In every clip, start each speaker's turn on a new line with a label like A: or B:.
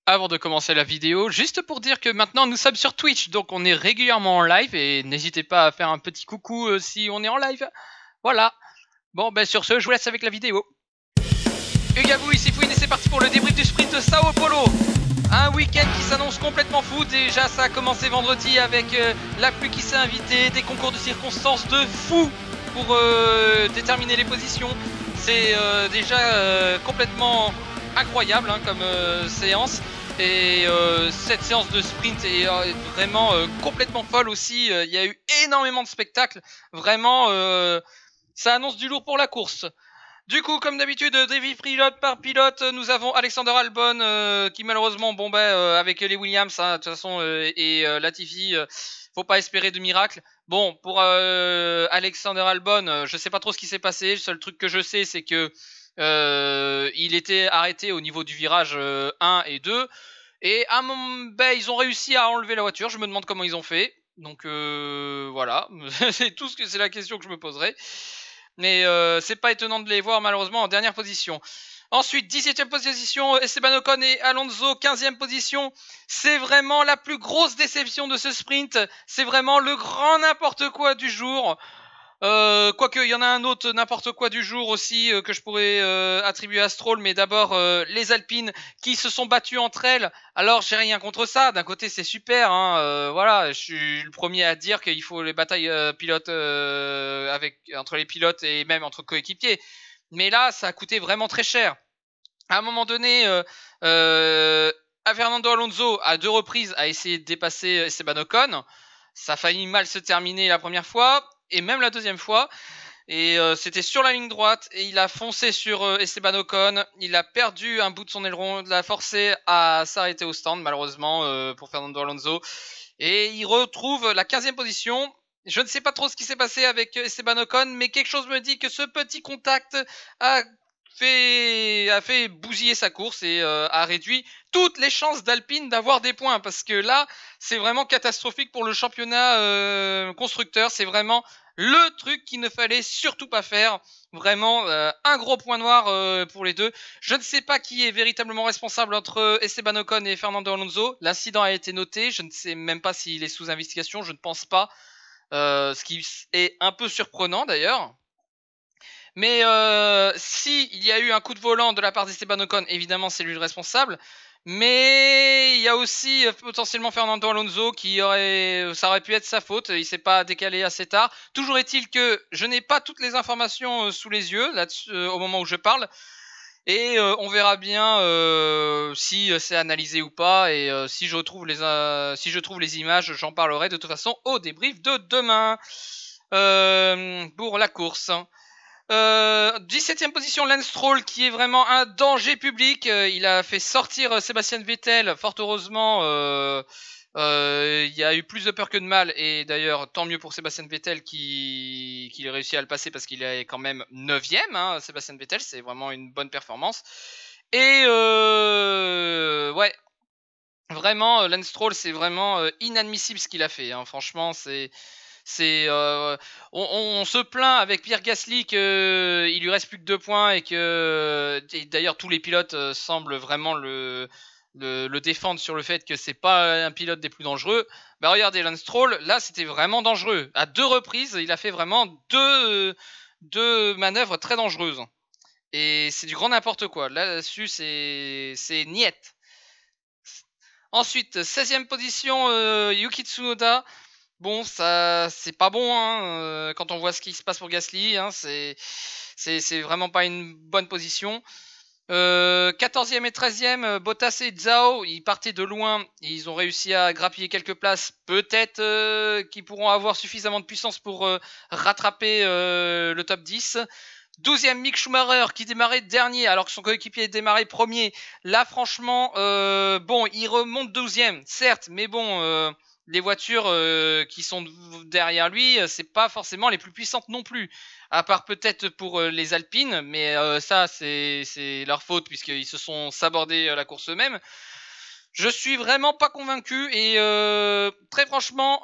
A: Avant de commencer la vidéo, juste pour dire que maintenant nous sommes sur Twitch, donc on est régulièrement en live et n'hésitez pas à faire un petit coucou si on est en live. Voilà. Bon, ben sur ce, je vous laisse avec la vidéo. Ugabou, ici Fouine et c'est parti pour le débrief du sprint de Sao Paulo. Un week-end qui s'annonce complètement fou. Déjà, ça a commencé vendredi avec la pluie qui s'est invitée, des concours de circonstances de fou pour déterminer les positions. C'est déjà complètement incroyable hein, comme séance. Et cette séance de sprint est vraiment complètement folle aussi. Il y a eu énormément de spectacles. Vraiment, ça annonce du lourd pour la course. Du coup, comme d'habitude, débrief pilote par pilote, nous avons Alexander Albon qui malheureusement, bon avec les Williams, hein, de toute façon, et Latifi, faut pas espérer de miracle. Bon, pour Alexander Albon, je sais pas trop ce qui s'est passé. Le seul truc que je sais, c'est que il était arrêté au niveau du virage 1 et 2. Et à ils ont réussi à enlever la voiture. Je me demande comment ils ont fait. Donc voilà, c'est la question que je me poserai. Mais c'est pas étonnant de les voir malheureusement en dernière position. Ensuite, 17e position, Esteban Ocon et Alonso, 15e position. C'est vraiment la plus grosse déception de ce sprint. C'est vraiment le grand n'importe quoi du jour. Quoique, il y en a un autre n'importe quoi du jour aussi que je pourrais attribuer à Stroll. Mais d'abord, les Alpines qui se sont battues entre elles. Alors, j'ai rien contre ça. D'un côté, c'est super. Hein, voilà, je suis le premier à dire qu'il faut les batailles pilotes entre les pilotes et même entre coéquipiers. Mais là, ça a coûté vraiment très cher. À un moment donné, Fernando Alonso, à 2 reprises, a essayé de dépasser Esteban Ocon. Ça a failli mal se terminer la première fois, et même la deuxième fois. Et c'était sur la ligne droite, et il a foncé sur Esteban Ocon. Il a perdu un bout de son aileron, l'a forcé à s'arrêter au stand, malheureusement, pour Fernando Alonso. Et il retrouve la 15e position. Je ne sais pas trop ce qui s'est passé avec Esteban Ocon, mais quelque chose me dit que ce petit contact a fait bousiller sa course et a réduit toutes les chances d'Alpine d'avoir des points. Parce que là, c'est vraiment catastrophique pour le championnat constructeur. C'est vraiment le truc qu'il ne fallait surtout pas faire. Vraiment, un gros point noir pour les deux. Je ne sais pas qui est véritablement responsable entre Esteban Ocon et Fernando Alonso. L'incident a été noté. Je ne sais même pas s'il est sous investigation. Je ne pense pas. Ce qui est un peu surprenant d'ailleurs. Mais si il y a eu un coup de volant de la part d'Esteban Ocon, évidemment c'est lui le responsable. Mais il y a aussi potentiellement Fernando Alonso ça aurait pu être sa faute. Il s'est pas décalé assez tard. Toujours est-il que je n'ai pas toutes les informations sous les yeux là au moment où je parle. Et on verra bien si c'est analysé ou pas. Et si je trouve les images, j'en parlerai de toute façon au débrief de demain pour la course. 17e position, Lance Stroll qui est vraiment un danger public. Il a fait sortir Sébastien Vettel. Fort heureusement, il y a eu plus de peur que de mal. Et d'ailleurs, tant mieux pour Sébastien Vettel qui a réussi à le passer parce qu'il est quand même 9e. Hein, Sébastien Vettel, c'est vraiment une bonne performance. Et ouais, vraiment, Lance Stroll, c'est vraiment inadmissible ce qu'il a fait. Hein. Franchement, on se plaint avec Pierre Gasly qu'il lui reste plus que 2 points et d'ailleurs tous les pilotes semblent vraiment le défendre sur le fait que c'est pas un pilote des plus dangereux. Bah regardez Lance Stroll, là c'était vraiment dangereux. À 2 reprises, il a fait vraiment deux manœuvres très dangereuses. Et c'est du grand n'importe quoi. Là-dessus, c'est niette. Ensuite, 16e position, Yuki Tsunoda. Bon, ça, c'est pas bon hein, quand on voit ce qui se passe pour Gasly. Hein, c'est vraiment pas une bonne position. 14e et 13e, Bottas et Zhao, ils partaient de loin. Ils ont réussi à grappiller quelques places. Peut-être qu'ils pourront avoir suffisamment de puissance pour rattraper le top 10. 12e, Mick Schumacher qui démarrait dernier alors que son coéquipier démarrait premier. Là, franchement, bon, il remonte 12e, certes, mais bon, les voitures qui sont derrière lui, c'est pas forcément les plus puissantes non plus. À part peut-être pour les Alpines, mais ça, c'est leur faute puisqu'ils se sont sabordés la course eux-mêmes. Je suis vraiment pas convaincu et très franchement,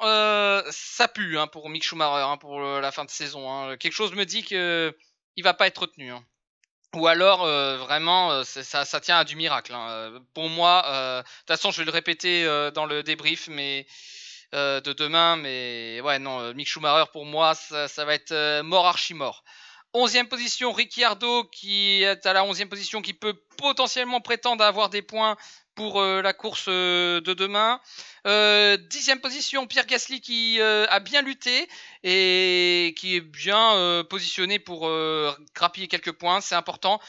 A: ça pue hein, pour Mick Schumacher hein, pour la fin de saison. Hein. Quelque chose me dit que il va pas être retenu. Hein. Ou alors, vraiment, ça tient à du miracle, hein. Pour moi, de toute façon, je vais le répéter dans le débrief de demain, mais ouais, non, Mick Schumacher, pour moi, ça va être mort, archi mort. 11e position, Ricciardo, qui est à la 11e position, qui peut potentiellement prétendre à avoir des points pour la course de demain. 10e position, Pierre Gasly, qui a bien lutté et qui est bien positionné pour grappiller quelques points, c'est important.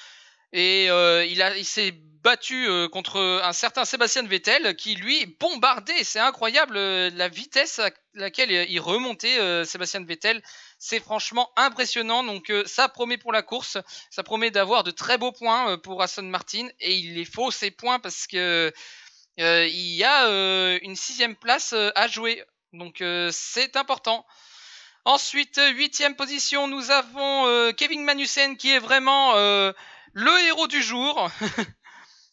A: Et il s'est battu contre un certain Sébastien Vettel qui lui bombardait. C'est incroyable la vitesse à laquelle il remontait Sébastien Vettel. C'est franchement impressionnant. Donc ça promet pour la course. Ça promet d'avoir de très beaux points pour Aston Martin. Et il les faut ces points parce que il y a une 6e place à jouer. Donc c'est important. Ensuite, 8e position, nous avons Kevin Magnussen qui est vraiment le héros du jour.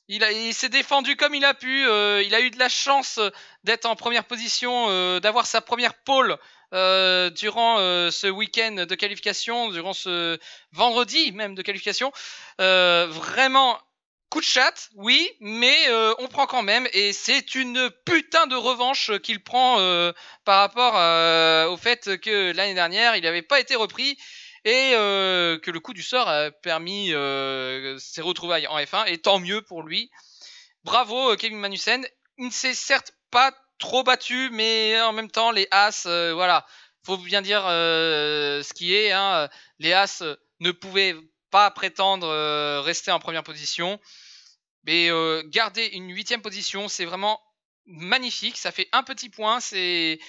A: Il s'est défendu comme il a pu. Il a eu de la chance d'être en première position, d'avoir sa première pole durant ce week-end de qualification, durant ce vendredi même de qualification. Vraiment, coup de chatte, oui, mais on prend quand même. Et c'est une putain de revanche qu'il prend par rapport au fait que l'année dernière, il n'avait pas été repris. Et que le coup du sort a permis ses retrouvailles en F1, et tant mieux pour lui. Bravo Kevin Magnussen. Il ne s'est certes pas trop battu, mais en même temps les As, voilà, faut bien dire ce qui est. Hein. Les As ne pouvaient pas prétendre rester en première position, mais garder une 8e position, c'est vraiment magnifique. Ça fait un petit point, c'est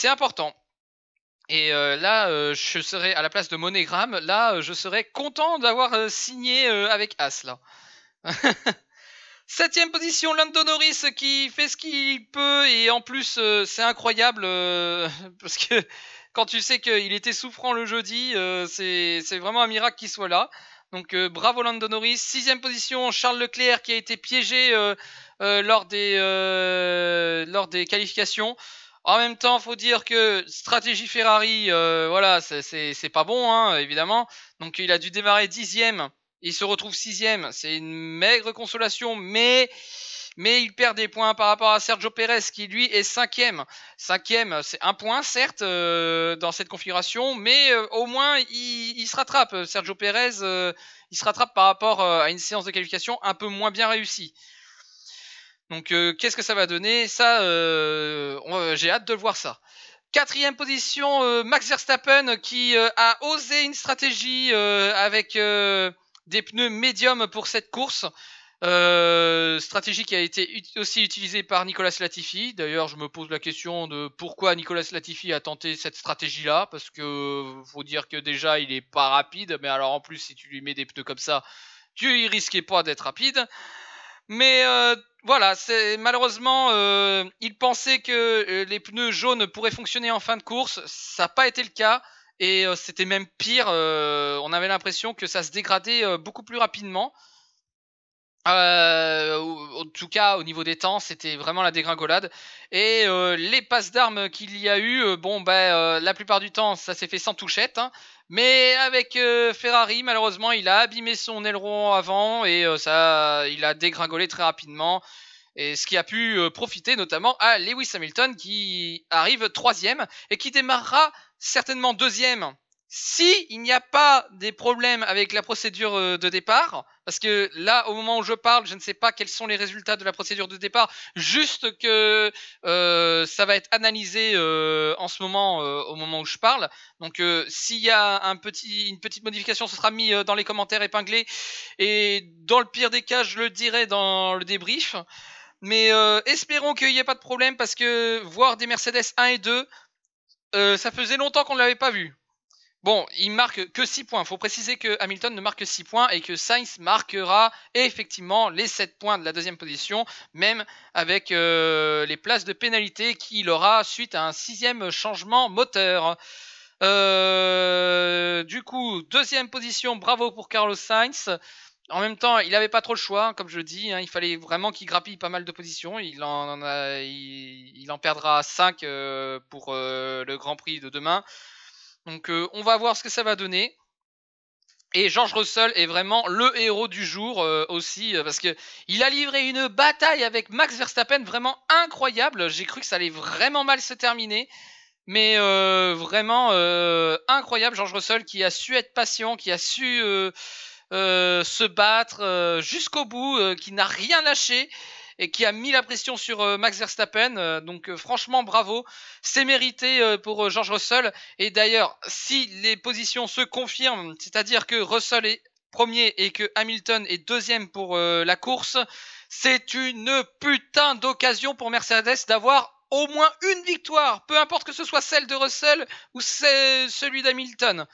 A: important. Et là, je serais à la place de Monogram. Là, je serais content d'avoir signé avec As là. 7e position, Lando Norris qui fait ce qu'il peut, et en plus c'est incroyable parce que quand tu sais qu'il était souffrant le jeudi, c'est vraiment un miracle qu'il soit là. Donc bravo Lando Norris. 6e position, Charles Leclerc qui a été piégé lors des qualifications. En même temps, faut dire que stratégie Ferrari, voilà, c'est pas bon, hein, évidemment. Donc il a dû démarrer 10e. Il se retrouve 6e, c'est une maigre consolation, mais il perd des points par rapport à Sergio Pérez qui lui est 5e. 5e, c'est un point certes dans cette configuration, mais au moins il se rattrape. Sergio Pérez, il se rattrape par rapport à une séance de qualification un peu moins bien réussie. Donc qu'est-ce que ça va donner? Ça, j'ai hâte de voir ça. 4e position, Max Verstappen qui a osé une stratégie avec des pneus médiums pour cette course. Stratégie qui a été aussi utilisée par Nicolas Latifi. D'ailleurs, je me pose la question de pourquoi Nicolas Latifi a tenté cette stratégie-là, parce que faut dire que déjà il est pas rapide, mais alors en plus si tu lui mets des pneus comme ça, tu y risquais pas d'être rapide. Mais voilà, malheureusement, il pensait que les pneus jaunes pourraient fonctionner en fin de course. Ça n'a pas été le cas. Et c'était même pire. On avait l'impression que ça se dégradait beaucoup plus rapidement. En tout cas, au niveau des temps, c'était vraiment la dégringolade. Et les passes d'armes qu'il y a eu, la plupart du temps, ça s'est fait sans touchette. Hein. Mais avec Ferrari, malheureusement, il a abîmé son aileron avant et il a dégringolé très rapidement. Et ce qui a pu profiter notamment à Lewis Hamilton qui arrive 3e et qui démarrera certainement 2e si il n'y a pas des problèmes avec la procédure de départ. Parce que là, au moment où je parle, je ne sais pas quels sont les résultats de la procédure de départ. Juste que ça va être analysé en ce moment, au moment où je parle. Donc, s'il y a une petite modification, ce sera mis dans les commentaires épinglés. Et dans le pire des cas, je le dirai dans le débrief. Mais espérons qu'il n'y ait pas de problème parce que voir des Mercedes 1 et 2, ça faisait longtemps qu'on ne l'avait pas vu. Bon, il marque que 6 points. Il faut préciser que Hamilton ne marque que 6 points et que Sainz marquera effectivement les 7 points de la deuxième position, même avec les places de pénalité qu'il aura suite à un 6e changement moteur. Du coup, deuxième position, bravo pour Carlos Sainz. En même temps, il n'avait pas trop le choix, comme je le dis. Hein, il fallait vraiment qu'il grappille pas mal de positions. Il en perdra 5 pour le Grand Prix de demain. Donc on va voir ce que ça va donner. Et George Russell est vraiment le héros du jour aussi, parce que il a livré une bataille avec Max Verstappen vraiment incroyable. J'ai cru que ça allait vraiment mal se terminer. Mais vraiment incroyable, George Russell qui a su être patient, qui a su se battre jusqu'au bout, qui n'a rien lâché et qui a mis la pression sur Max Verstappen. Donc franchement bravo, c'est mérité pour George Russell. Et d'ailleurs, si les positions se confirment, c'est-à-dire que Russell est premier et que Hamilton est deuxième pour la course, c'est une putain d'occasion pour Mercedes d'avoir au moins une victoire, peu importe que ce soit celle de Russell ou celui d'Hamilton.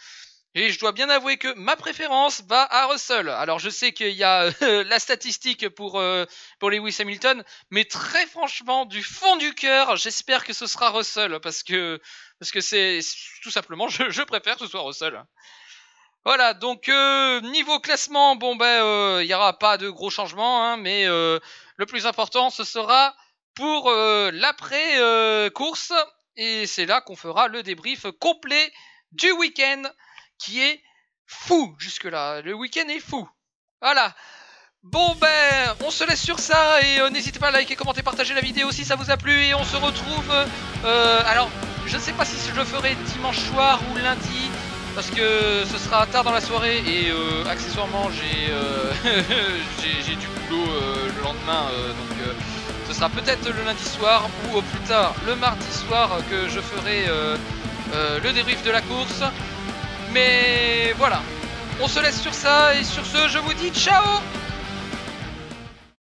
A: Et je dois bien avouer que ma préférence va à Russell. Alors je sais qu'il y a la statistique pour Lewis Hamilton, mais très franchement, du fond du cœur, j'espère que ce sera Russell, parce que c'est tout simplement, je préfère que ce soit Russell. Voilà, donc niveau classement, bon il y aura pas de gros changements, hein, mais le plus important, ce sera pour l'après course, et c'est là qu'on fera le débrief complet du week-end, qui est fou jusque là. Le week-end est fou. Voilà. Bon on se laisse sur ça, et n'hésitez pas à liker, commenter, partager la vidéo si ça vous a plu, et on se retrouve alors je ne sais pas si je le ferai dimanche soir ou lundi, parce que ce sera tard dans la soirée, et accessoirement j'ai du boulot le lendemain, donc ce sera peut-être le lundi soir ou au plus tard le mardi soir que je ferai le débrief de la course. Mais voilà, on se laisse sur ça, et sur ce je vous dis ciao.